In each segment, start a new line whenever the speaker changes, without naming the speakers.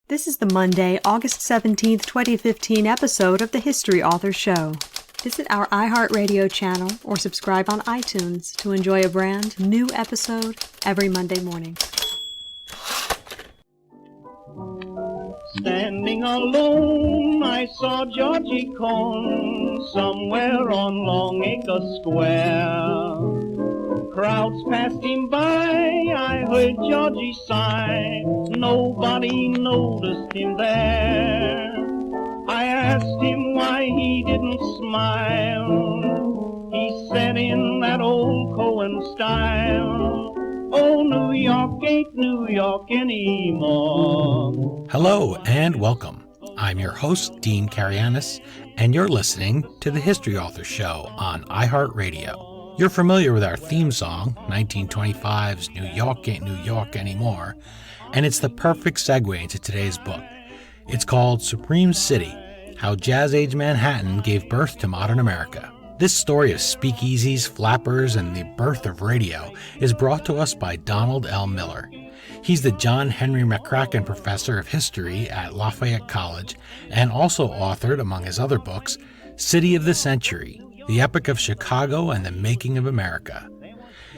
This is the Monday, August 17th, 2015 episode of the History Author Show. Visit our iHeartRadio channel or subscribe on iTunes to enjoy a brand new episode every Monday morning.
Standing alone, I saw Georgie Cone somewhere on Longacre Square. Crowds passed him by, I heard Georgie sigh. Nobody noticed him there. I asked him why he didn't smile. He said in that old Cohen style, "Oh, New York ain't New York anymore."
Hello and welcome. I'm your host, Dean Karayanis, and you're listening to the History Author Show on iHeartRadio. You're familiar with our theme song, 1925's New York Ain't New York Anymore, and it's the perfect segue into today's book. It's called Supreme City, How Jazz Age Manhattan Gave Birth to Modern America. This story of speakeasies, flappers, and the birth of radio is brought to us by Donald L. Miller. He's the John Henry MacCracken Professor of History at Lafayette College and also authored, among his other books, City of the Century, The Epic of Chicago and the Making of America.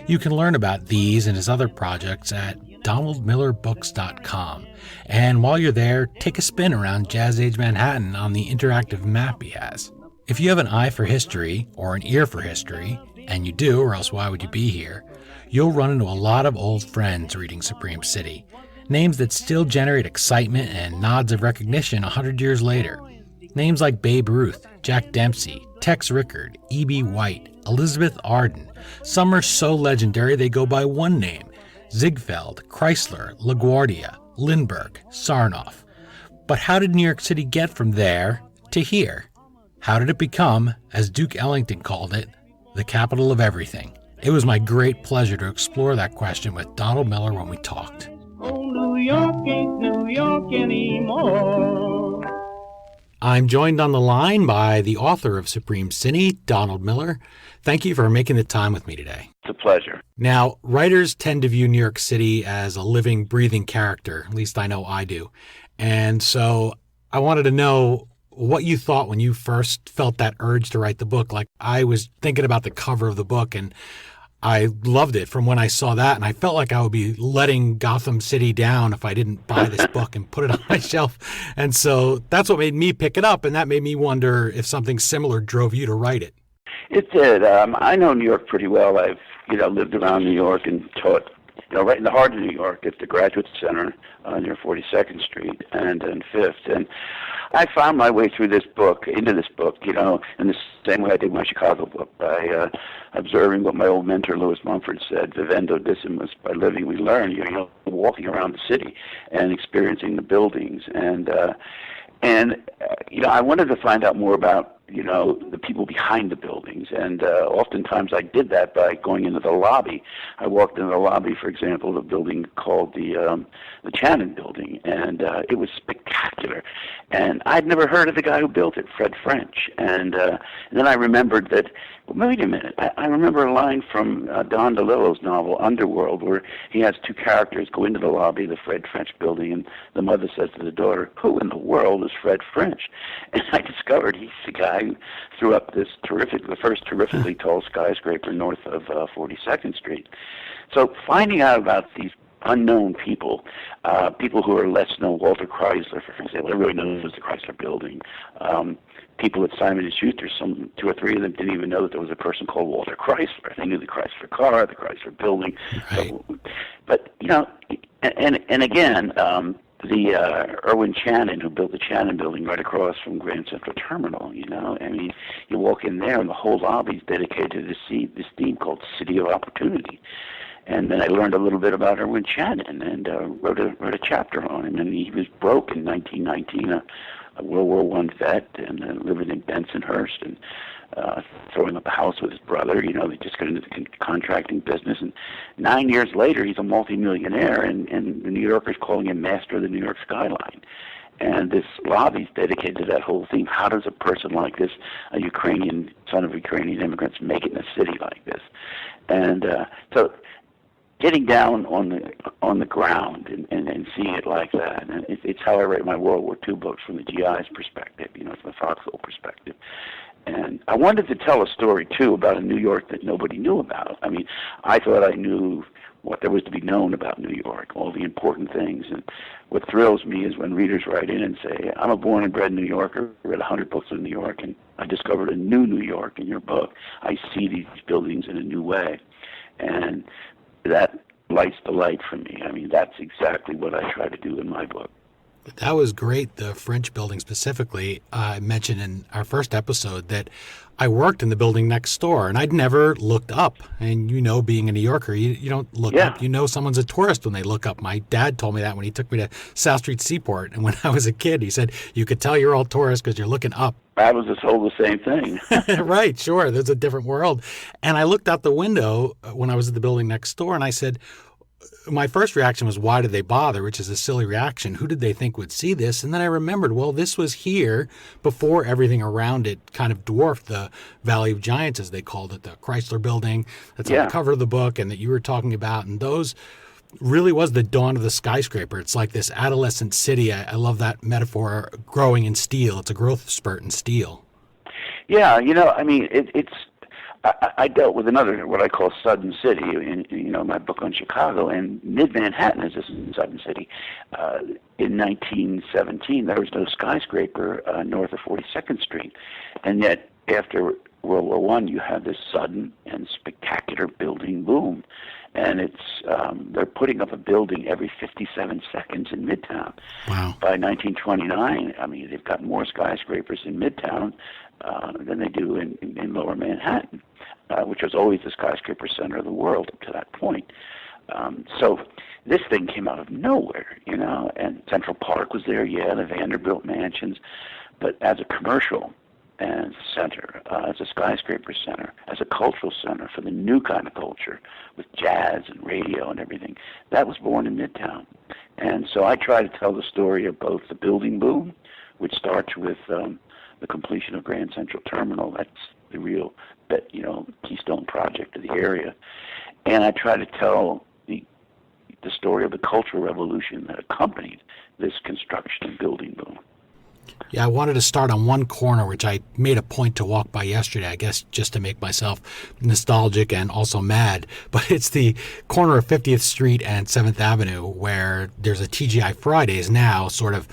You can learn about these and his other projects at donaldmillerbooks.com. And while you're there, take a spin around Jazz Age Manhattan on the interactive map he has. If you have an eye for history, or an ear for history, and you do, or else why would you be here, you'll run into a lot of old friends reading Supreme City, names that still generate excitement and nods of recognition 100 years later. Names like Babe Ruth, Jack Dempsey, Tex Rickard, E.B. White, Elizabeth Arden. Some are so legendary they go by one name: Ziegfeld, Chrysler, LaGuardia, Lindbergh, Sarnoff. But how did New York City get from there to here? How did it become, as Duke Ellington called it, the capital of everything? It was my great pleasure to explore that question with Donald Miller when we talked.
Oh, New York ain't New York anymore.
I'm joined on the line by the author of Supreme City, Donald Miller. Thank you for making the time with me today.
It's a pleasure.
Now, writers tend to view New York City as a living, breathing character. At least I know I do. And so I wanted to know what you thought when you first felt that urge to write the book. Like, I was thinking about the cover of the book, and I loved it from when I saw that, and I felt like I would be letting Gotham City down if I didn't buy this book and put it on my shelf. And so that's what made me pick it up, and that made me wonder if something similar drove you to write it.
It did. I know New York pretty well. I've lived around New York and taught right in the heart of New York at the Graduate Center near 42nd Street and 5th. And I found my way into this book, in the same way I did my Chicago book, by observing what my old mentor, Louis Mumford, said: vivendo decimus, by living we learn. Walking around the city and experiencing the buildings. And I wanted to find out more about the people behind the buildings, and oftentimes I did that by going into the lobby. I walked into the lobby, for example, of a building called the Channon Building, and it was spectacular. And I'd never heard of the guy who built it, Fred French. And then I remembered that, well, wait a minute, I remember a line from Don DeLillo's novel, Underworld, where he has two characters go into the lobby of the Fred French building, and the mother says to the daughter, "Who in the world is Fred French?" And I discovered he's the guy who threw up the first terrifically tall skyscraper north of 42nd Street. So finding out about these unknown people, people who are less known, Walter Chrysler, for example, everybody knows the Chrysler Building. People at Simon & Schuster, two or three of them didn't even know that there was a person called Walter Chrysler. They knew the Chrysler car, the Chrysler Building.
Right.
So, but, and again, the Irwin Channon, who built the Channon Building right across from Grand Central Terminal, you walk in there and the whole lobby is dedicated to this theme called City of Opportunity. And then I learned a little bit about Irwin Channon and wrote a chapter on him. And he was broke in 1919, a World War I vet, and living in Bensonhurst, and throwing up a house with his brother. They just got into the contracting business. And 9 years later, he's a multimillionaire, and the New Yorkers calling him master of the New York skyline. And this lobby is dedicated to that whole theme. How does a person like this, a son of Ukrainian immigrants, make it in a city like this? And so getting down on the ground and seeing it like that. And it's how I write my World War II books, from the GI's perspective, from the foxhole perspective. And I wanted to tell a story, too, about a New York that nobody knew about. I mean, I thought I knew what there was to be known about New York, all the important things. And what thrills me is when readers write in and say, I'm a born and bred New Yorker, read 100 books on New York, and I discovered a new New York in your book. I see these buildings in a new way. And that lights the light for me. I mean, that's exactly what I try to do in my book.
That was great, the French building specifically. I mentioned in our first episode that I worked in the building next door, and I'd never looked up. And being a New Yorker, you don't look up. Someone's a tourist when they look up. My dad told me that when he took me to South Street Seaport. And when I was a kid, he said, you could tell you're all tourists because you're looking up.
I was just told the same thing.
Right, sure. There's a different world. And I looked out the window when I was at the building next door, and I said, my first reaction was, why did they bother? Which is a silly reaction. Who did they think would see this? And then I remembered, well, this was here before everything around it kind of dwarfed the Valley of Giants, as they called it, the Chrysler Building that's on the cover of the book and that you were talking about. And those really was the dawn of the skyscraper. It's like this adolescent city. I love that metaphor, growing in steel. It's a growth spurt in steel. Yeah,
I mean, I dealt with another, what I call sudden city, in my book on Chicago, and mid-Manhattan is a sudden city. In 1917, there was no skyscraper north of 42nd Street, and yet after World War I, you had this sudden and spectacular building boom, and they're putting up a building every 57 seconds in Midtown.
Wow!
By 1929, I mean, they've got more skyscrapers in Midtown than they do in Lower Manhattan, which was always the skyscraper center of the world up to that point. So this thing came out of nowhere, and Central Park was there, the Vanderbilt mansions, but as a commercial and center, as a skyscraper center, as a cultural center for the new kind of culture with jazz and radio and everything, that was born in Midtown. And so I try to tell the story of both the building boom, which starts with the completion of Grand Central Terminal. That's the real, keystone project of the area. And I try to tell the story of the cultural revolution that accompanied this construction and building boom.
Yeah, I wanted to start on one corner, which I made a point to walk by yesterday, I guess just to make myself nostalgic and also mad. But it's the corner of 50th Street and 7th Avenue, where there's a TGI Fridays now, sort of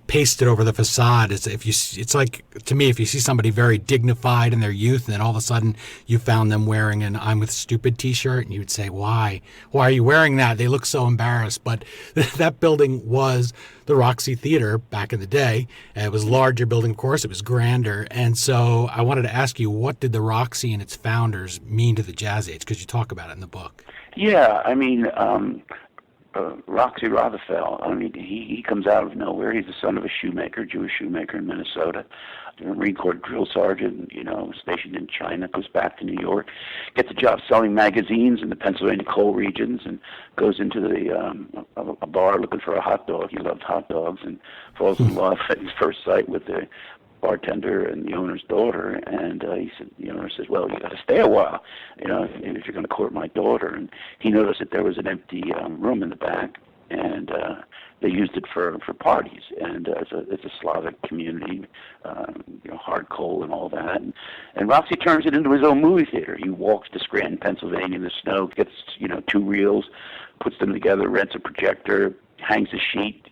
pasted over the facade. It's like, to me, if you see somebody very dignified in their youth, and then all of a sudden you found them wearing an I'm with Stupid t-shirt, and you would say, why are you wearing that? They look so embarrassed. But that building was the Roxy Theater back in the day. It was a larger building, of course. It was grander. And so I wanted to ask you, what did the Roxy and its founders mean to the jazz age? Because you talk about it in the book.
Yeah, I mean, Roxy Rotherfeld, I mean, he comes out of nowhere. He's the son of a shoemaker, Jewish shoemaker in Minnesota, a Marine Corps drill sergeant, stationed in China, goes back to New York, gets a job selling magazines in the Pennsylvania coal regions, and goes into a bar looking for a hot dog. He loved hot dogs and falls in love at his first sight with the bartender and the owner's daughter, and the owner says, well, you got to stay a while, if you're going to court my daughter. And he noticed that there was an empty room in the back, and they used it for parties, and it's a Slavic community, hard coal and all that, and Roxy turns it into his own movie theater. He walks to Scranton, Pennsylvania in the snow, gets 2 reels, puts them together, rents a projector, hangs a sheet,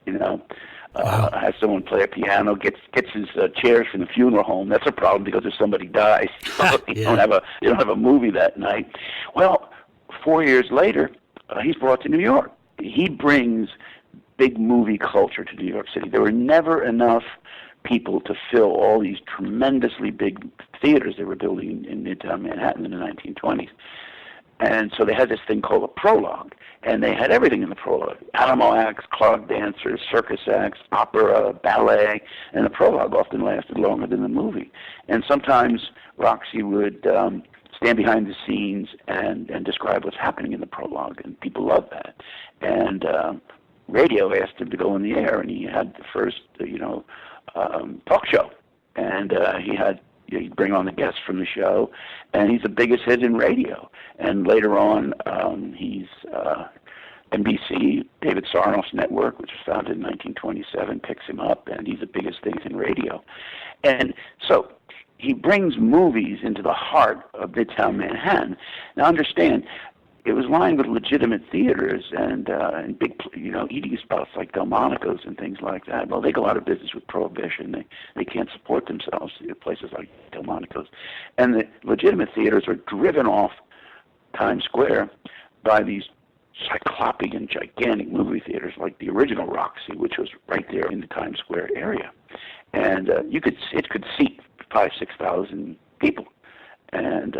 has someone play a piano, gets his chairs from the funeral home. That's a problem because if somebody dies, you don't have a movie that night. Well, 4 years later, he's brought to New York. He brings big movie culture to New York City. There were never enough people to fill all these tremendously big theaters they were building in Midtown Manhattan in the 1920s. And so they had this thing called a prologue, and they had everything in the prologue: animal acts, clog dancers, circus acts, opera, ballet, and the prologue often lasted longer than the movie. And sometimes Roxy would stand behind the scenes and describe what's happening in the prologue, and people loved that. And radio asked him to go in the air, and he had the first, talk show. And he had he'd bring on the guests from the show, and he's the biggest hit in radio. And later on, he's NBC, David Sarnoff's network, which was founded in 1927, picks him up, and he's the biggest thing in radio. And so he brings movies into the heart of Midtown Manhattan. Now understand, it was lined with legitimate theaters and big, eating spots like Delmonico's and things like that. Well, they go out of business with Prohibition. They can't support themselves, places like Delmonico's. And the legitimate theaters are driven off Times Square by these cyclopean, gigantic movie theaters like the original Roxy, which was right there in the Times Square area. And it could seat 5,000-6,000 people. And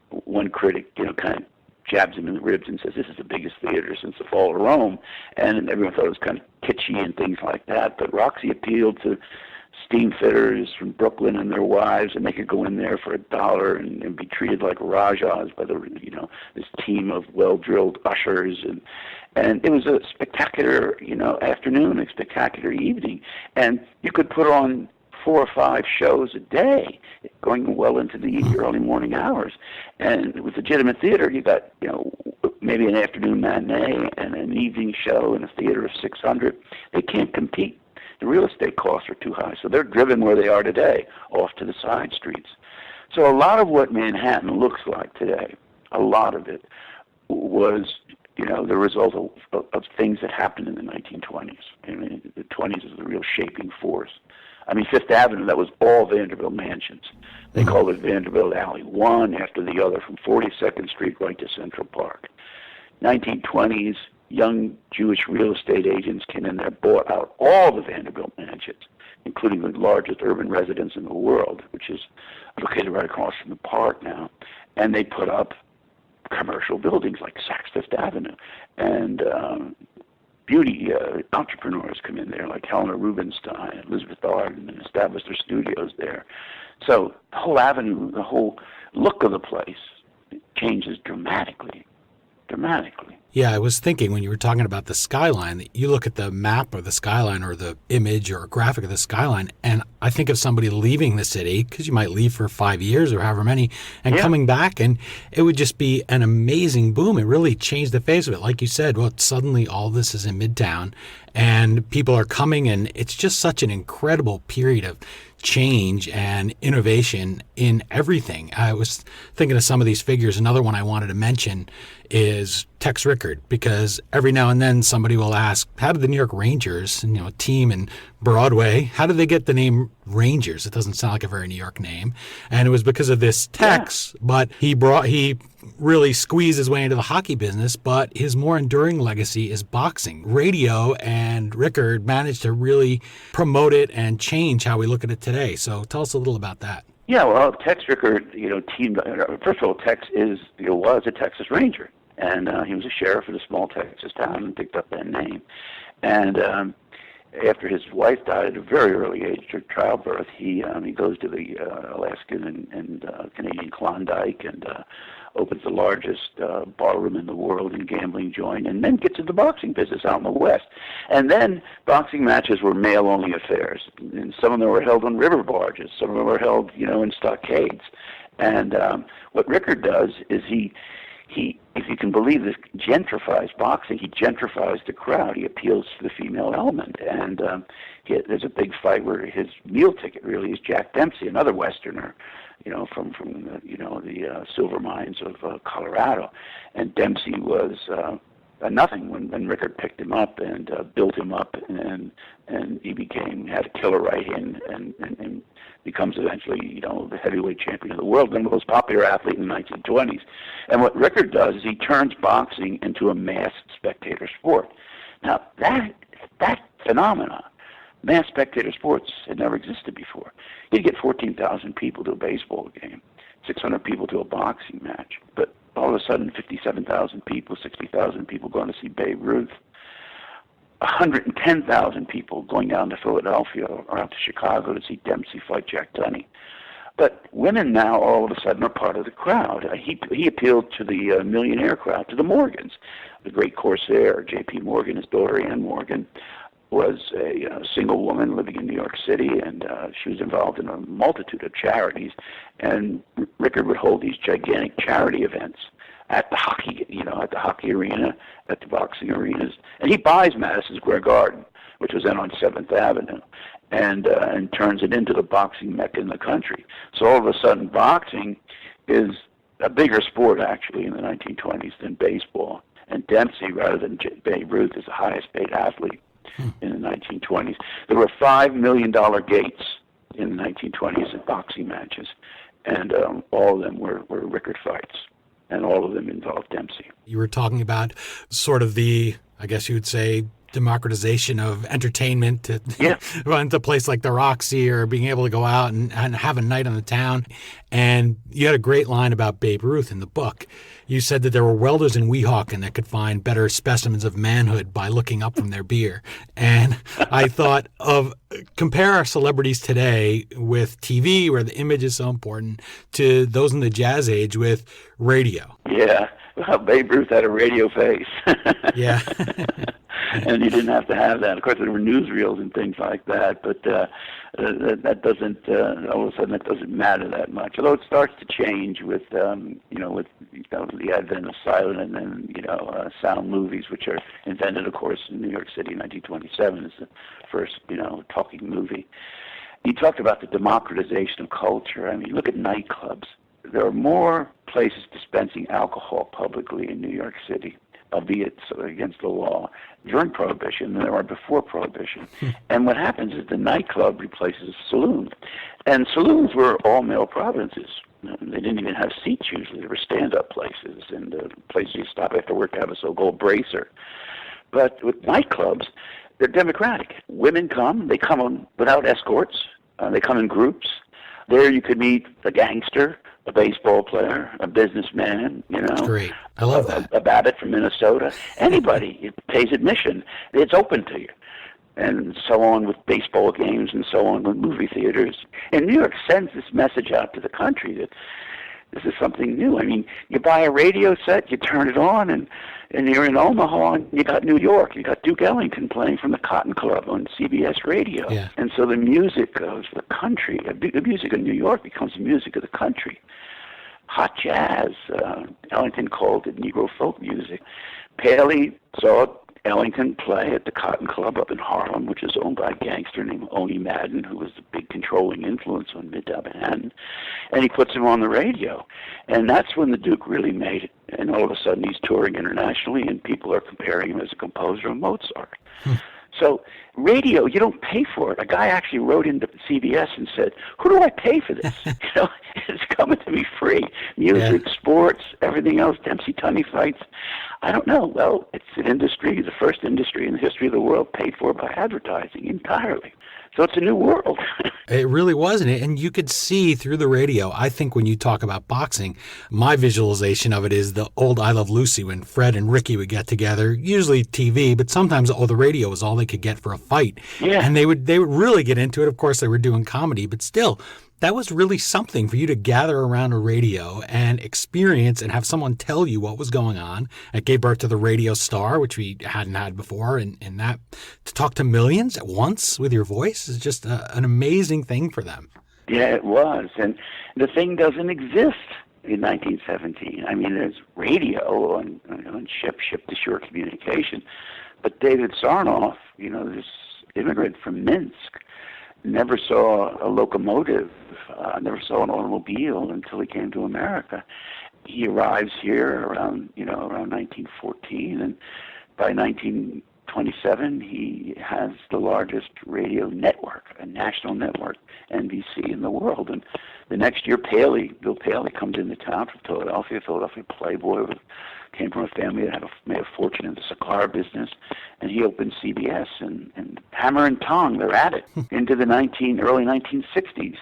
one critic, kind of jabs him in the ribs and says, this is the biggest theater since the fall of Rome. And everyone thought it was kind of kitschy and things like that. But Roxy appealed to steam fitters from Brooklyn and their wives, and they could go in there for $1 and be treated like Rajas by this team of well-drilled ushers. And it was a spectacular, afternoon, a spectacular evening. And you could put on 4 or 5 shows a day, going well into the early morning hours. And with legitimate theater, you got, maybe an afternoon matinee and an evening show in a theater of 600. They can't compete. The real estate costs are too high, so they're driven where they are today, off to the side streets. So a lot of what Manhattan looks like today, a lot of it was, the result of things that happened in the 1920s. The 20s is the real shaping force. Fifth Avenue, that was all Vanderbilt mansions. They called it Vanderbilt Alley, one after the other, from 42nd Street right to Central Park. 1920s, young Jewish real estate agents came in there, bought out all the Vanderbilt mansions, including the largest urban residence in the world, which is located right across from the park now. And they put up commercial buildings like Saks Fifth Avenue. And beauty entrepreneurs come in there, like Helena Rubinstein, Elizabeth Arden, and establish their studios there. So the whole avenue, the whole look of the place changes dramatically.
Yeah, I was thinking when you were talking about the skyline, that you look at the map or the skyline or the image or graphic of the skyline, and I think of somebody leaving the city, because you might leave for 5 years or however many, and coming back, and it would just be an amazing boom. It really changed the face of it. Like you said, suddenly all this is in Midtown, and people are coming, and it's just such an incredible period of change and innovation in everything. I was thinking of some of these figures. Another one I wanted to mention is Tex Rickard, because every now and then somebody will ask, how did the New York Rangers, a team in Broadway, how did they get the name Rangers? It doesn't sound like a very New York name. And it was because of this Tex, but he really squeezed his way into the hockey business, but his more enduring legacy is boxing. Radio and Rickard managed to really promote it and change how we look at it today. So tell us a little about that.
Yeah, well, Tex Rickard, teamed. First of all, Tex was a Texas Ranger, and he was a sheriff in a small Texas town and picked up that name. And after his wife died at a very early age through childbirth, he goes to the Alaskan and Canadian Klondike and opens the largest barroom in the world and gambling joint, and then gets into the boxing business out in the West. And then boxing matches were male-only affairs, and some of them were held on river barges, some of them were held, in stockades. And what Rickard does is he, if you can believe this, gentrifies boxing. He gentrifies the crowd. He appeals to the female element. And there's a big fight where his meal ticket really is Jack Dempsey, another Westerner, from the silver mines of Colorado. And Dempsey was nothing when Rickard picked him up and built him up, and he had a killer right hand and becomes eventually, the heavyweight champion of the world, the most popular athlete in the 1920s. And what Rickard does is he turns boxing into a mass spectator sport. Now, that phenomenon, mass spectator sports, had never existed before. You'd get 14,000 people to a baseball game, 600 people to a boxing match, but all of a sudden 57,000 people, 60,000 people going to see Babe Ruth, 110,000 people going down to Philadelphia or out to Chicago to see Dempsey fight Jack Tunney. But women now all of a sudden are part of the crowd. He appealed to the millionaire crowd, to the Morgans, the great Corsair, J.P. Morgan, his daughter Ann Morgan, was a single woman living in New York City, and she was involved in a multitude of charities. And Rickard would hold these gigantic charity events at the hockey arena, at the boxing arenas, and he buys Madison Square Garden, which was then on 7th Avenue, and turns it into the boxing mecca in the country. So all of a sudden, boxing is a bigger sport actually in the 1920s than baseball. And Dempsey, rather than Babe Ruth, is the highest paid athlete in the 1920s. There were $5 million gates in the 1920s in boxing matches, and all of them were Rickard fights, and all of them involved Dempsey.
You were talking about sort of the, I guess you would say, democratization of entertainment to run to a place like the Roxy, or being able to go out and have a night on the town. And you had a great line about Babe Ruth in the book. You said that there were welders in Weehawken that could find better specimens of manhood by looking up from their beer. And I thought of, compare our celebrities today with TV, where the image is so important, to those in the jazz age with radio.
Yeah. Well, Babe Ruth had a radio face.
Yeah.
And you didn't have to have that. Of course, there were newsreels and things like that, but that doesn't, all of a sudden, that doesn't matter that much. Although it starts to change with the advent of silent and then, sound movies, which are invented, of course, in New York City in 1927 as the first, talking movie. You talked about the democratization of culture. I mean, look at nightclubs. There are more places dispensing alcohol publicly in New York City, albeit against the law, during Prohibition than there are before Prohibition. And what happens is the nightclub replaces a saloon. And saloons were all male provinces. They didn't even have seats usually. They were stand-up places, and places you stop after work to have a so-called bracer. But with nightclubs, they're democratic. Women come. They come on without escorts. They come in groups. There you could meet a gangster, a baseball player, a businessman,
That's great. I love that.
A Babbitt from Minnesota. Anybody. It pays admission. It's open to you. And so on with baseball games, and so on with movie theaters. And New York sends this message out to the country that this is something new. I mean, you buy a radio set, you turn it on, and you're in Omaha, and you got New York. You got Duke Ellington playing from the Cotton Club on CBS radio.
Yeah.
And so the music of the country, the music of New York becomes the music of the country. Hot jazz, Ellington called it Negro folk music. Paley saw Ellington play at the Cotton Club up in Harlem, which is owned by a gangster named Oni Madden, who was the big controlling influence on Midtown Manhattan, and he puts him on the radio. And that's when the Duke really made it. And all of a sudden he's touring internationally, and people are comparing him as a composer of Mozart. So radio, you don't pay for it. A guy actually wrote into CBS and said, who do I pay for this? It's coming to me free. Music, sports, everything else, Dempsey tummy fights. I don't know. Well, it's an industry, the first industry in the history of the world paid for by advertising entirely. So it's a new world.
It really was, and you could see through the radio. I think when you talk about boxing, my visualization of it is the old I Love Lucy, when Fred and Ricky would get together, usually TV, but sometimes the radio was all they could get for a fight.
Yeah.
And they would really get into it. Of course, they were doing comedy, but still, that was really something for you to gather around a radio and experience and have someone tell you what was going on. It gave birth to the radio star, which we hadn't had before. And that to talk to millions at once with your voice is just an amazing thing for them.
Yeah, it was. And the thing doesn't exist in 1917. I mean, there's radio on ship-to-shore communication. But David Sarnoff, this immigrant from Minsk, never saw a locomotive, never saw an automobile until he came to America. He arrives here around 1914, and by 1927 he has the largest radio network, a national network, NBC, in the world. And the next year, Bill Paley comes into town from Philadelphia playboy, came from a family that made a fortune in the cigar business, and he opened CBS, and hammer and tong, they're at it into the early 1960s.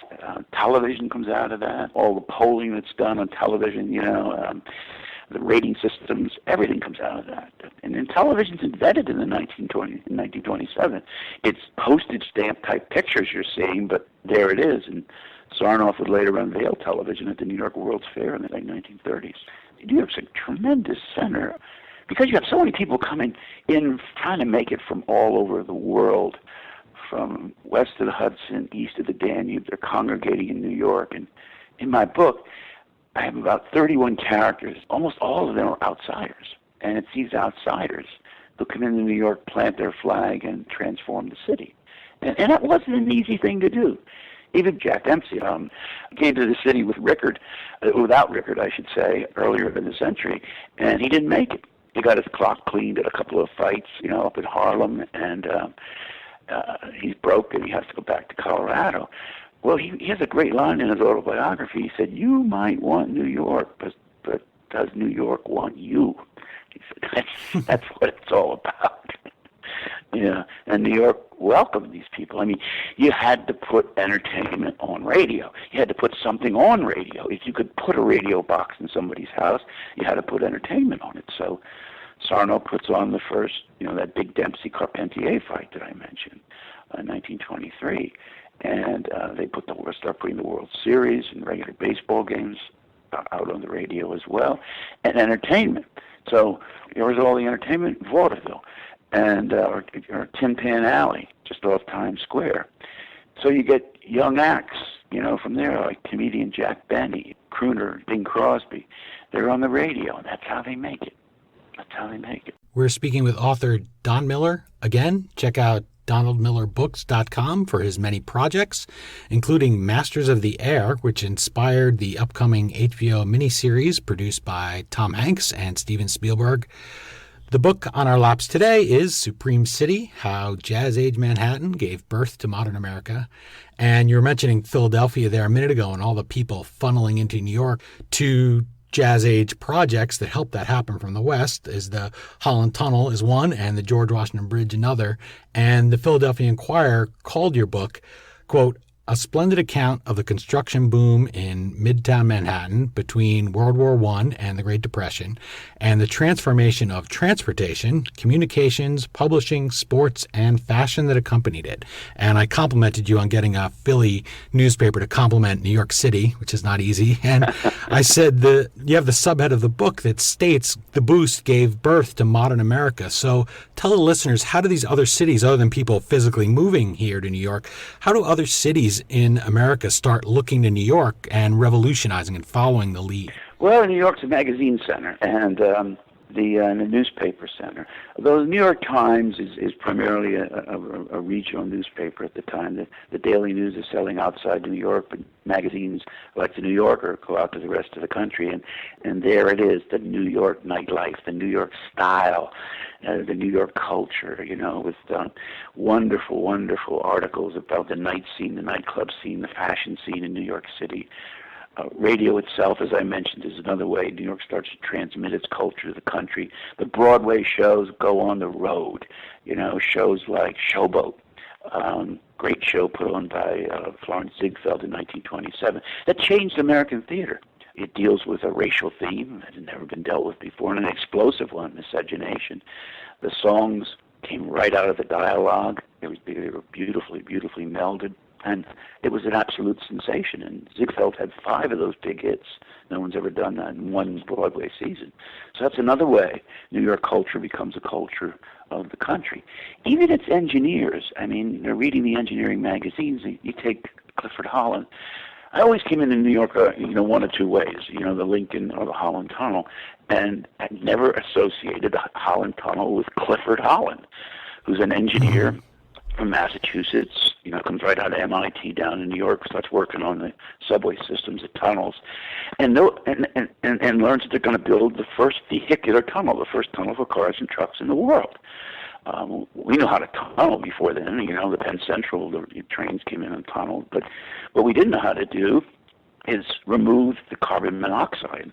Television comes out of that. All the polling that's done on television, the rating systems, everything comes out of that. And then television's invented in 1927. It's postage stamp type pictures you're seeing, but there it is. And Sarnoff would later unveil television at the New York World's Fair in the late 1930s. New York's a tremendous center. because you have so many people coming in trying to make it from all over the world, from west of the Hudson, east of the Danube. They're congregating in New York. And in my book, I have about 31 characters. Almost all of them are outsiders. And it's these outsiders who come into New York, plant their flag, and transform the city. And that wasn't an easy thing to do. Even Jack Dempsey came to the city without Rickard, I should say, earlier in the century, and he didn't make it. He got his clock cleaned at a couple of fights, up in Harlem, and he's broke and he has to go back to Colorado. Well, he has a great line in his autobiography. He said, "You might want New York, but does New York want you?" He said, that's what it's all about. And New York welcomed these people. I mean, you had to put entertainment on radio. You had to put something on radio. If you could put a radio box in somebody's house, you had to put entertainment on it. So Sarnoff puts on the first, that big Dempsey-Carpentier fight that I mentioned in 1923. And they start putting the World Series and regular baseball games out on the radio as well, and entertainment. So there was all the entertainment in vaudeville, and or Tin Pan Alley, just off Times Square. So you get young acts, from there, like comedian Jack Benny, crooner Bing Crosby. They're on the radio, and that's how they make it.
We're speaking with author Don Miller. Again, check out DonaldMillerBooks.com for his many projects, including Masters of the Air, which inspired the upcoming HBO miniseries produced by Tom Hanks and Steven Spielberg. The book on our laps today is Supreme City, How Jazz Age Manhattan Gave Birth to Modern America. And you were mentioning Philadelphia there a minute ago and all the people funneling into New York to Jazz Age projects that helped that happen from the West. Is the Holland Tunnel is one, and the George Washington Bridge another. And the Philadelphia Inquirer called your book, quote, a splendid account of the construction boom in Midtown Manhattan between World War I and the Great Depression, and the transformation of transportation, communications, publishing, sports, and fashion that accompanied it. And I complimented you on getting a Philly newspaper to compliment New York City, which is not easy. And I said you have the subhead of the book that states the boost gave birth to modern America. So tell the listeners, how do these other cities, other than people physically moving here to New York, how do other cities in America start looking to New York and revolutionizing and following the lead?
Well, New York's a magazine center and the newspaper center. Though the New York Times is primarily a regional newspaper at the time. The Daily News is selling outside New York, but magazines like the New Yorker go out to the rest of the country, and there it is, the New York nightlife, the New York style, the New York culture, with wonderful, wonderful articles about the night scene, the nightclub scene, the fashion scene in New York City. Radio itself, as I mentioned, is another way New York starts to transmit its culture to the country. The Broadway shows go on the road, shows like Showboat, great show put on by Florence Ziegfeld in 1927, that changed American theater. It deals with a racial theme that had never been dealt with before, and an explosive one, miscegenation. The songs came right out of the dialogue. They were beautifully, beautifully melded. And it was an absolute sensation. And Ziegfeld had 5 of those big hits. No one's ever done that in one Broadway season. So that's another way New York culture becomes a culture of the country. Even its engineers, reading the engineering magazines, you take Clifford Holland. I always came into New York, one of two ways, the Lincoln or the Holland Tunnel, and I never associated the Holland Tunnel with Clifford Holland, who's an engineer from Massachusetts, comes right out of MIT down in New York, starts working on the subway systems, the tunnels, and learns that they're going to build the first vehicular tunnel, the first tunnel for cars and trucks in the world. We knew how to tunnel before then, the Penn Central, the trains came in and tunneled, but what we didn't know how to do is remove the carbon monoxide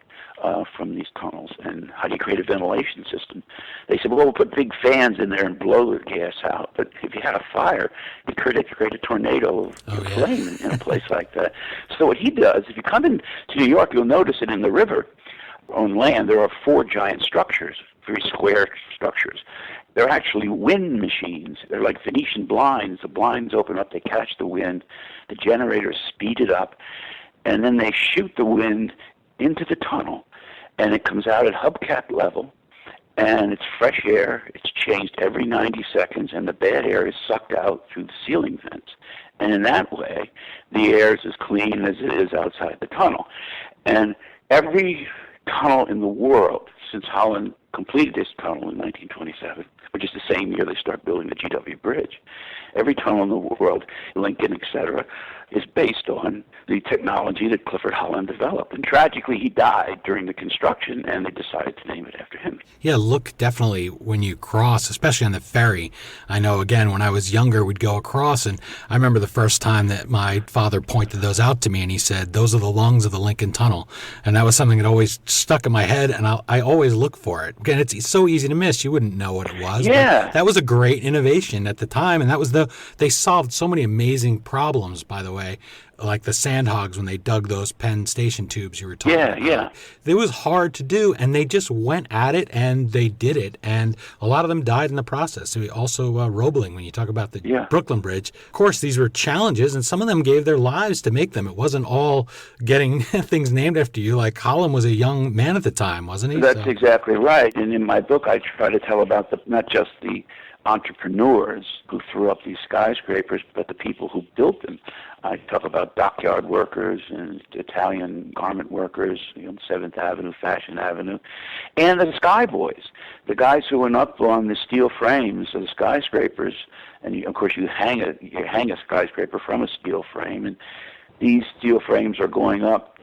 from these tunnels. And how do you create a ventilation system? They said, well, we'll put big fans in there and blow the gas out. But if you had a fire, you could create a tornado of flame in a place like that. So what he does, if you come into New York, you'll notice it in the river. On land, there are 4 giant structures, very square structures. They're actually wind machines. They're like Venetian blinds. The blinds open up, they catch the wind. The generators speed it up. And then they shoot the wind into the tunnel, and it comes out at hubcap level, and it's fresh air. It's changed every 90 seconds, and the bad air is sucked out through the ceiling vents. And in that way, the air is as clean as it is outside the tunnel. And every tunnel in the world, since Holland completed this tunnel in 1927, which is the same year they start building the GW Bridge, every tunnel in the world, Lincoln, etc., is based on the technology that Clifford Holland developed. And tragically, he died during the construction, and they decided to name it after him.
Yeah, look, definitely when you cross, especially on the ferry. I know, again, when I was younger, we'd go across, and I remember the first time that my father pointed those out to me, and he said, those are the lungs of the Lincoln Tunnel. And that was something that always stuck in my head, and I always look for it. Again, it's so easy to miss. You wouldn't know what it was.
Yeah.
That was a great innovation at the time, and that was they solved so many amazing problems, by the way, like the sandhogs when they dug those Penn Station tubes you were talking about.
Yeah.
It was hard to do, and they just went at it, and they did it, and a lot of them died in the process. Also, Roebling, when you talk about the Brooklyn Bridge. Of course, these were challenges, and some of them gave their lives to make them. It wasn't all getting things named after you. Like Holland was a young man at the time, wasn't he?
That's exactly right. And in my book, I try to tell about not just the entrepreneurs who threw up these skyscrapers, but the people who built them. I talk about dockyard workers and Italian garment workers, 7th Avenue, Fashion Avenue, and the Sky Boys, the guys who went up on the steel frames of the skyscrapers. And of course, you hang a skyscraper from a steel frame, and these steel frames are going up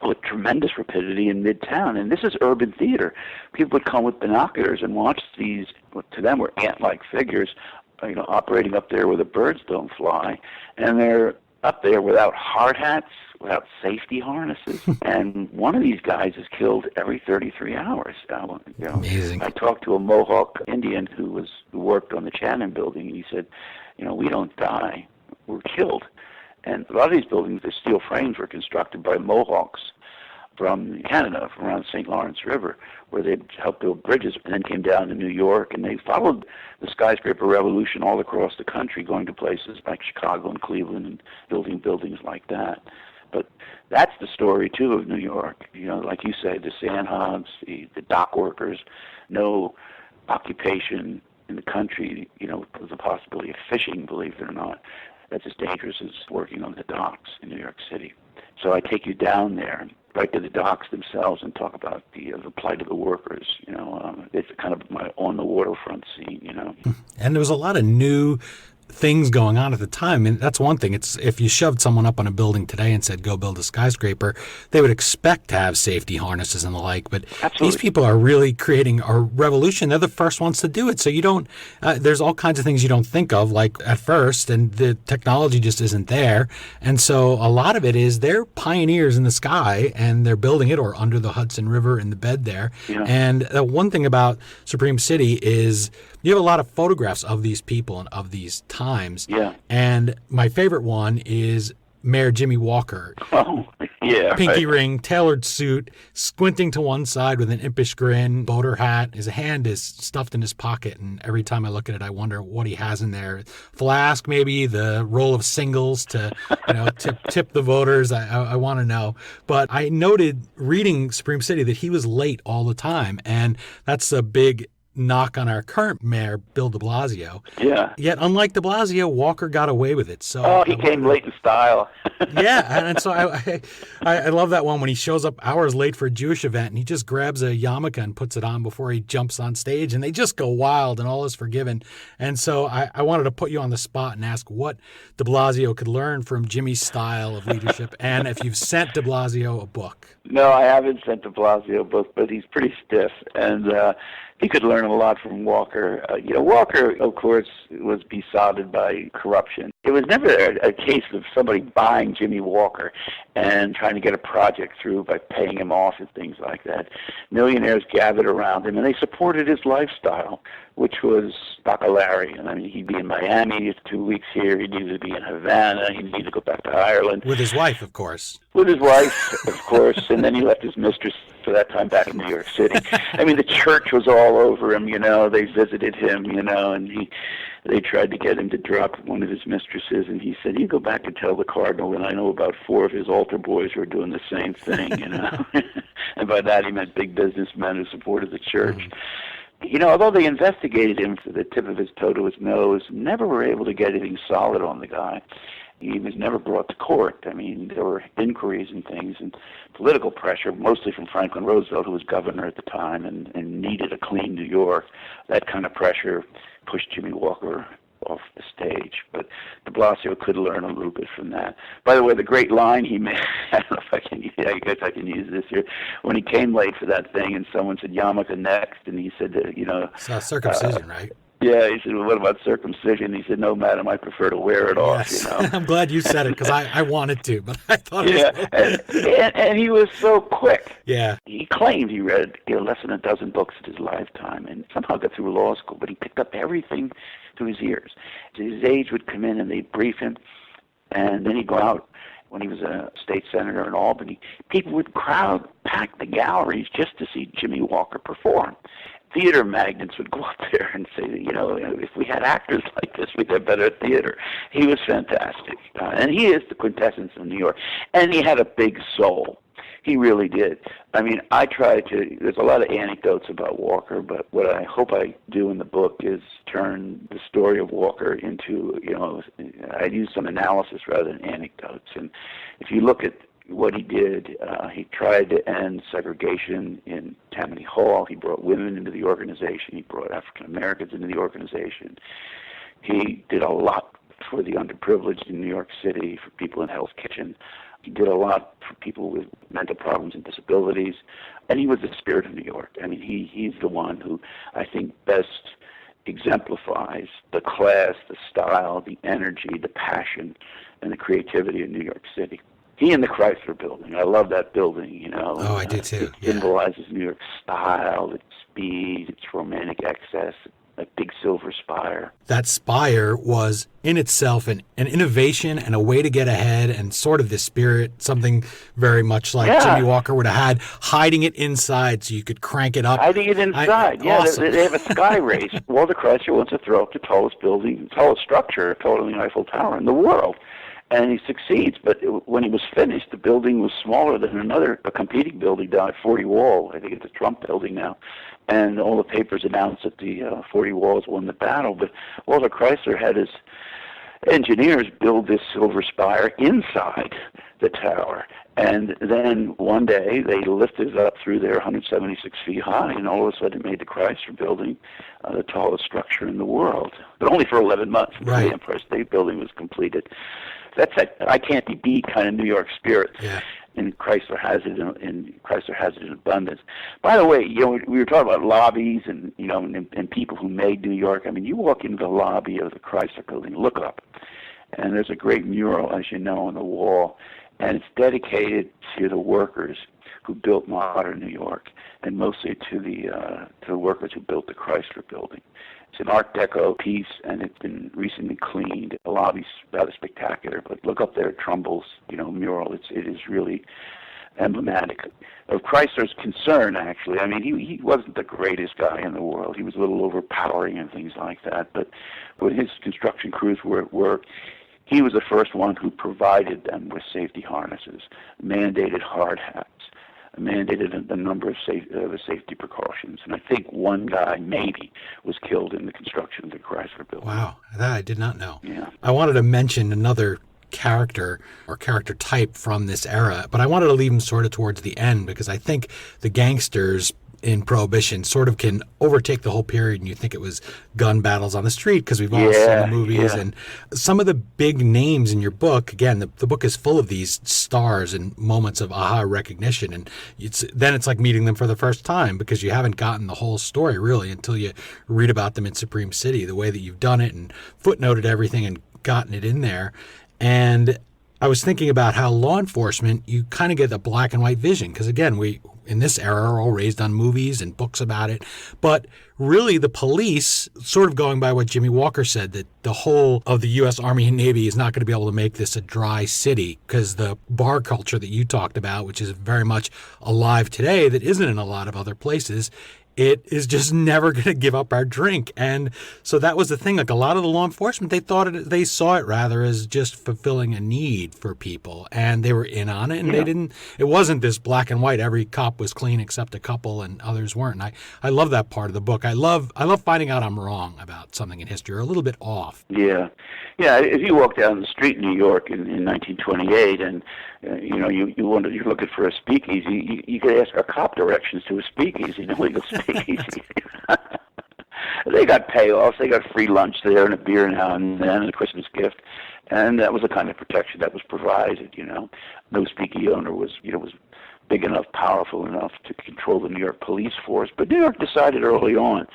with tremendous rapidity in Midtown. And this is urban theater. People would come with binoculars and watch these, what to them were ant-like figures, operating up there where the birds don't fly. And they're up there without hard hats, without safety harnesses. And one of these guys is killed every 33 hours.
Amazing.
I talked to a Mohawk Indian who worked on the Channon Building, and he said, we don't die, we're killed. And a lot of these buildings, the steel frames were constructed by Mohawks from Canada, from around St. Lawrence River, where they'd helped build bridges, and then came down to New York, and they followed the skyscraper revolution all across the country, going to places like Chicago and Cleveland and building buildings like that. But that's the story, too, of New York. Like you say, the sandhogs, the dock workers, no occupation in the country, with the possibility of fishing, believe it or not. That's as dangerous as working on the docks in New York City. So I take you down there, right to the docks themselves, and talk about the plight of the workers. It's kind of my on the waterfront scene.
And there was a lot of new things going on at the time. And that's one thing. It's if you shoved someone up on a building today and said, go build a skyscraper, they would expect to have safety harnesses and the like. But
Absolutely.
These people are really creating a revolution. They're the first ones to do it. So you don't, there's all kinds of things you don't think of like at first, and the technology just isn't there. And so a lot of it is they're pioneers in the sky, and they're building it or under the Hudson River in the bed there. Yeah. And one thing about Supreme City is you have a lot of photographs of these people and of these times.
Yeah.
And my favorite one is Mayor Jimmy Walker.
Oh, yeah.
Pinky ring, tailored suit, squinting to one side with an impish grin, boater hat. His hand is stuffed in his pocket, and every time I look at it, I wonder what he has in there. Flask, maybe, the roll of singles to tip the voters. I want to know. But I noted reading Supreme City that he was late all the time, and that's a big knock on our current mayor, Bill de Blasio.
Yeah.
Yet, unlike de Blasio, Walker got away with it. So
he came late in style.
Yeah, and so I love that one when he shows up hours late for a Jewish event, and he just grabs a yarmulke and puts it on before he jumps on stage, and they just go wild, and all is forgiven. And so I wanted to put you on the spot and ask what de Blasio could learn from Jimmy's style of leadership, and if you've sent de Blasio a book.
No, I haven't sent de Blasio a book, but he's pretty stiff, and he could learn a lot from Walker. Walker, of course, was besotted by corruption. It was never a case of somebody buying Jimmy Walker and trying to get a project through by paying him off and things like that. Millionaires gathered around him, and they supported his lifestyle, which was baccalaureate. I mean, he'd be in Miami 2 weeks here. He needed to be in Havana. He needed to go back to Ireland.
With his wife, of course.
With his wife, of course, and then he left his mistress for that time back in New York City. I mean, the church was all over him, They visited him, and they tried to get him to drop one of his mistresses, and he said, you go back and tell the cardinal, and I know about 4 of his altar boys who are doing the same thing, And by that he meant big businessmen who supported the church. Although they investigated him for the tip of his toe to his nose, never were able to get anything solid on the guy. He was never brought to court. I mean, there were inquiries and things and political pressure, mostly from Franklin Roosevelt, who was governor at the time and needed a clean New York. That kind of pressure pushed Jimmy Walker off the stage. But de Blasio could learn a little bit from that. By the way, the great line he made, I don't know if I guess I can use this here, when he came late for that thing and someone said, yarmulke next, and he said,
So circumcision, right?
Yeah, he said, well, what about circumcision? He said, no, madam, I prefer to wear it off,
I'm glad you said it, because I wanted to, but I thought
and he was so quick.
Yeah.
He claimed he read less than a dozen books in his lifetime and somehow got through law school, but he picked up everything through his ears. His aides would come in and they'd brief him, and then he'd go out. When he was a state senator in Albany, people would pack the galleries just to see Jimmy Walker perform. Theater magnates would go up there and say, if we had actors like this, we'd have better theater. He was fantastic. And he is the quintessence of New York. And he had a big soul. He really did. I mean, there's a lot of anecdotes about Walker, but what I hope I do in the book is turn the story of Walker into, I use some analysis rather than anecdotes. And if you look at what he did, he tried to end segregation in Tammany Hall. He brought women into the organization. He brought African Americans into the organization. He did a lot for the underprivileged in New York City, for people in Hell's Kitchen. He did a lot for people with mental problems and disabilities. And he was the spirit of New York. I mean, he's the one who I think best exemplifies the class, the style, the energy, the passion, and the creativity of New York City. He and the Chrysler Building. I love that building,
Oh, I do too.
It symbolizes New York style, its speed, its romantic excess, a big silver spire.
That spire was in itself an innovation and a way to get ahead and sort of the spirit, something very much like Jimmy Walker would have had, hiding it inside so you could crank it up.
Hiding it inside,
Awesome.
They have a sky race. Walter Chrysler wants to throw up the tallest building, tallest structure, taller than the Eiffel Tower in the world. And he succeeds, but when he was finished, the building was smaller than a competing building down at 40 Wall. I think it's a Trump building now. And all the papers announced that the 40 Walls won the battle. But Walter Chrysler had his engineers build this silver spire inside the tower. And then one day they lifted it up through there 176 feet high, and all of a sudden it made the Chrysler Building the tallest structure in the world. But only for 11 months until the Empire State Building was completed. That's that I can't be beat kind of New York spirit.
Yeah.
And Chrysler has it in abundance. By the way, we were talking about lobbies and and people who made New York. I mean, you walk into the lobby of the Chrysler Building, look up, and there's a great mural, as you know, on the wall, and it's dedicated to the workers who built modern New York, and mostly to the workers who built the Chrysler Building. It's an Art Deco piece, and it's been recently cleaned. The lobby's rather spectacular, but look up there at Trumbull's, mural. It is really emblematic of Chrysler's concern, actually. I mean, he wasn't the greatest guy in the world. He was a little overpowering and things like that. But when his construction crews were at work, he was the first one who provided them with safety harnesses, mandated hard hats, mandated a number of safety precautions. And I think one guy maybe was killed in the construction of the Chrysler Building.
Wow, that I did not know.
Yeah.
I wanted to mention another character or character type from this era, but I wanted to leave him sort of towards the end because I think the gangsters in Prohibition sort of can overtake the whole period, and you think it was gun battles on the street because we've all seen the movies. And some of the big names in your book, again, the book is full of these stars and moments of aha recognition, and it's like meeting them for the first time because you haven't gotten the whole story really until you read about them in Supreme City, the way that you've done it and footnoted everything and gotten it in there. And I was thinking about how law enforcement, you kind of get a black and white vision because, again, we in this era are all raised on movies and books about it. But really the police, sort of going by what Jimmy Walker said, that the whole of the U.S. Army and Navy is not going to be able to make this a dry city because the bar culture that you talked about, which is very much alive today, that isn't in a lot of other places, it is just never going to give up our drink. And so that was the thing. Like a lot of the law enforcement, they saw it rather as just fulfilling a need for people, and they were in on it. And it wasn't this black and white. Every cop was clean except a couple, and others weren't. And I love that part of the book. I love finding out I'm wrong about something in history or a little bit off.
Yeah. If you walk down the street in New York in 1928, and you're looking for a speakeasy, you could ask a cop directions to a speakeasy. No legal speakeasy. They got payoffs. They got free lunch there and a beer now and then and a Christmas gift, and that was the kind of protection that was provided. No speakeasy owner was big enough, powerful enough to control the New York police force. But New York decided early on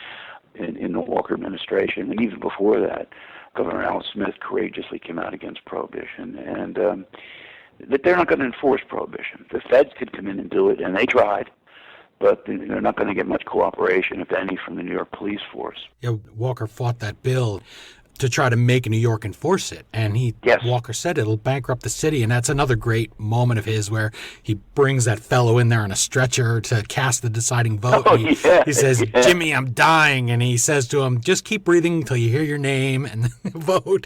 in the Walker administration, and even before that, Governor Allen Smith courageously came out against Prohibition, and that they're not going to enforce Prohibition. The feds could come in and do it, and they tried, but they're not going to get much cooperation, if any, from the New York police force.
Yeah, Walker fought that bill to try to make New York enforce it. And Walker said it'll bankrupt the city. And that's another great moment of his where he brings that fellow in there on a stretcher to cast the deciding vote. He says, Jimmy, I'm dying. And he says to him, just keep breathing until you hear your name and vote.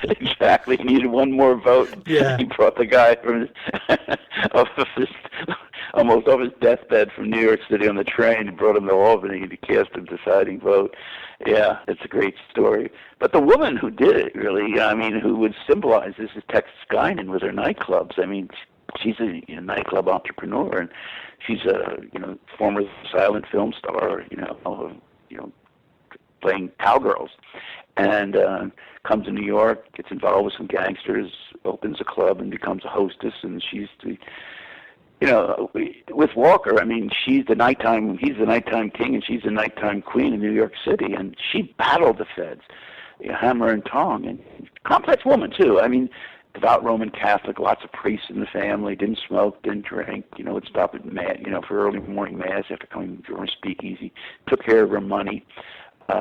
Exactly. He needed one more vote.
Yeah.
He brought the guy from almost off his deathbed from New York City on the train and brought him to Albany to cast the deciding vote. Yeah, it's a great story. But the woman who did it, really, who would symbolize this is Tex Guinan with her nightclubs. She's a nightclub entrepreneur, and she's a former silent film star, playing cowgirls, and comes to New York, gets involved with some gangsters, opens a club, and becomes a hostess, and she's the with Walker, he's the nighttime king and she's the nighttime queen in New York City, and she battled the feds, hammer and tong, and complex woman too. Devout Roman Catholic, lots of priests in the family, didn't smoke, didn't drink, would stop at for early morning mass after coming from a speakeasy, took care of her money.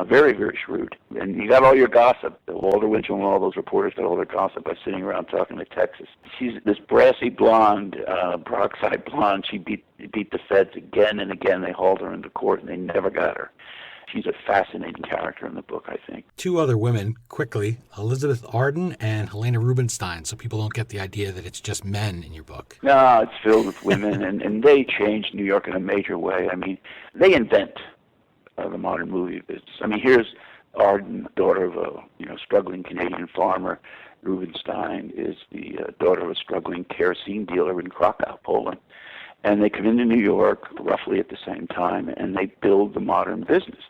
Very, very shrewd. And you got all your gossip. Walter Winchell and all those reporters got all their gossip by sitting around talking to Texas. She's this brassy blonde, peroxide blonde. She beat the feds again and again. They hauled her into court, and they never got her. She's a fascinating character in the book, I think.
Two other women, quickly, Elizabeth Arden and Elena Rubinstein, so people don't get the idea that it's just men in your book.
No, it's filled with women, and they changed New York in a major way. They invent the modern movie business. Here's Arden, daughter of a struggling Canadian farmer. Rubinstein is the daughter of a struggling kerosene dealer in Krakow, Poland. And they come into New York roughly at the same time, and they build the modern business.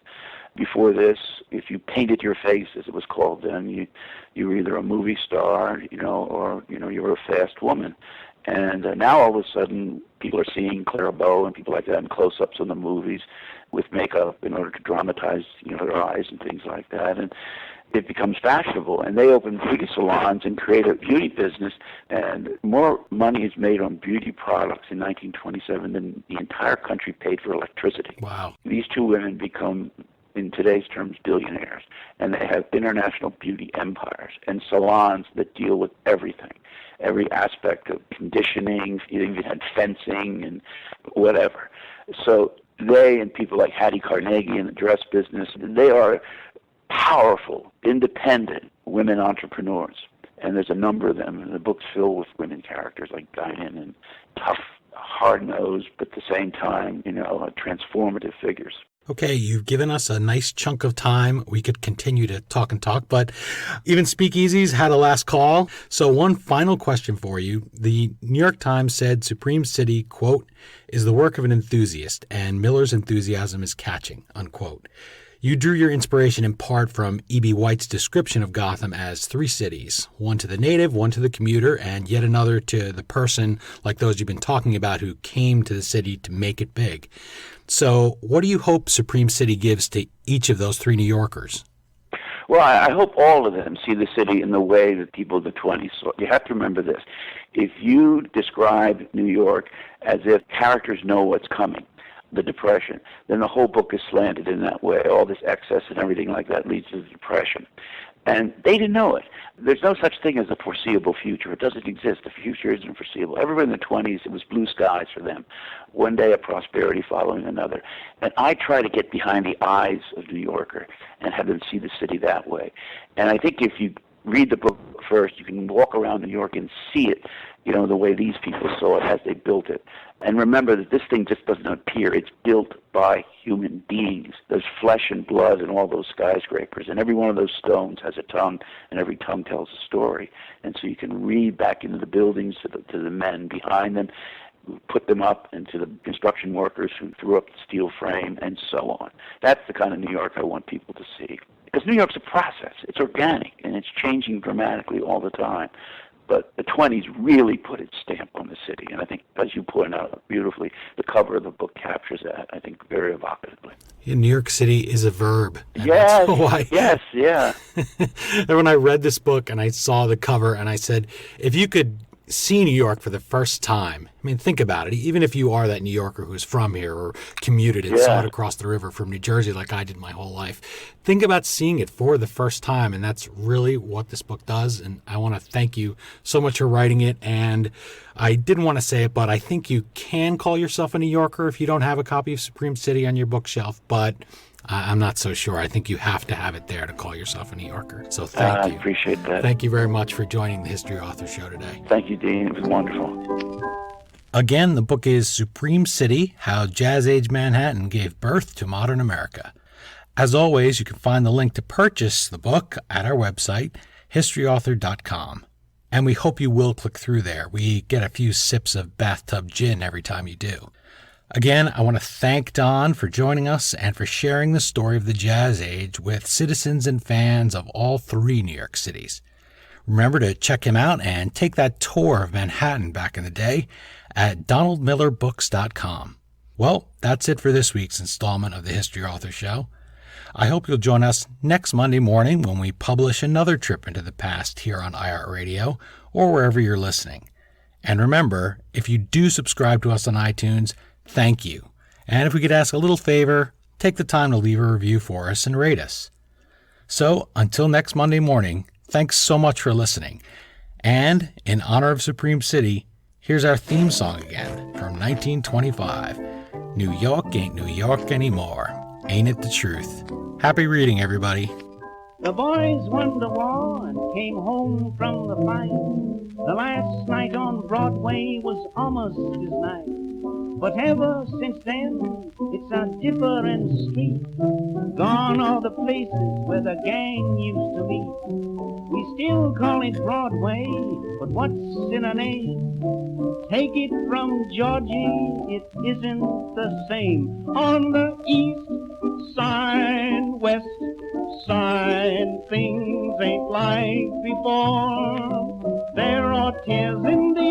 Before this, if you painted your face, as it was called then, you were either a movie star, or you were a fast woman. And now all of a sudden, people are seeing Clara Bow and people like that in close-ups in the movies with makeup in order to dramatize, their eyes and things like that. And it becomes fashionable. And they open beauty salons and create a beauty business. And more money is made on beauty products in 1927 than the entire country paid for electricity.
Wow.
These two women become, in today's terms, billionaires. And they have international beauty empires and salons that deal with everything. Every aspect of conditioning, you even had fencing and whatever. So they and people like Hattie Carnegie in the dress business, they are powerful, independent women entrepreneurs. And there's a number of them. And the book's filled with women characters like Guinan and tough, hard-nosed, but at the same time, transformative figures.
Okay, you've given us a nice chunk of time. We could continue to talk and talk, but even speakeasies had a last call. So one final question for you. The New York Times said Supreme City, quote, is the work of an enthusiast, and Miller's enthusiasm is catching, unquote. You drew your inspiration in part from E.B. White's description of Gotham as three cities, one to the native, one to the commuter, and yet another to the person like those you've been talking about who came to the city to make it big. So what do you hope Supreme City gives to each of those three New Yorkers?
Well, I hope all of them see the city in the way that people of the 20s saw. You have to remember this. If you describe New York as if characters know what's coming, the Depression, then the whole book is slanted in that way. All this excess and everything like that leads to the Depression. And they didn't know it. There's no such thing as a foreseeable future. It doesn't exist. The future isn't foreseeable. Everyone in the 20s, it was blue skies for them. One day of prosperity following another. And I try to get behind the eyes of New Yorker and have them see the city that way. And I think if you read the book first, you can walk around New York and see it, the way these people saw it as they built it. And remember that this thing just doesn't appear. It's built by human beings. There's flesh and blood in all those skyscrapers, and every one of those stones has a tongue, and every tongue tells a story. And so you can read back into the buildings to the men behind them, who put them up, and to the construction workers who threw up the steel frame, and so on. That's the kind of New York I want people to see. Because New York's a process. It's organic, and it's changing dramatically all the time. But the 20s really put its stamp on the city. And I think, as you point out beautifully, the cover of the book captures that, I think, very evocatively.
New York City is a verb.
Yes, yeah.
And when I read this book and I saw the cover and I said, if you could see New York for the first time, I mean, think about it. Even if you are that New Yorker who's from here or commuted and saw it across the river from New Jersey like I did my whole life, think about seeing it for the first time. And that's really what this book does. And I want to thank you so much for writing it. And I didn't want to say it, but I think you can call yourself a New Yorker if you don't have a copy of Supreme City on your bookshelf. But I'm not so sure. I think you have to have it there to call yourself a New Yorker. So thank you.
I appreciate that.
Thank you very much for joining the History Author Show today.
Thank you, Dean. It was wonderful.
Again, the book is Supreme City, How Jazz Age Manhattan Gave Birth to Modern America. As always, you can find the link to purchase the book at our website, historyauthor.com. And we hope you will click through there. We get a few sips of bathtub gin every time you do. Again, I want to thank Don for joining us and for sharing the story of the Jazz Age with citizens and fans of all three New York cities. Remember to check him out and take that tour of Manhattan back in the day at donaldmillerbooks.com. Well, that's it for this week's installment of the History Author Show. I hope you'll join us next Monday morning when we publish another trip into the past here on iHeartRadio or wherever you're listening. And remember, if you do subscribe to us on iTunes, thank you. And if we could ask a little favor, take the time to leave a review for us and rate us. So, until next Monday morning, thanks so much for listening. And in honor of Supreme City, here's our theme song again from 1925. New York ain't New York anymore. Ain't it the truth? Happy reading, everybody.
The boys won the war and came home from the fight. The last night on Broadway was almost his night. But ever since then, it's a different street. Gone are the places where the gang used to meet. We still call it Broadway, but what's in a name? Take it from Georgie, it isn't the same. On the east side, west side, things ain't like before. There are tears in the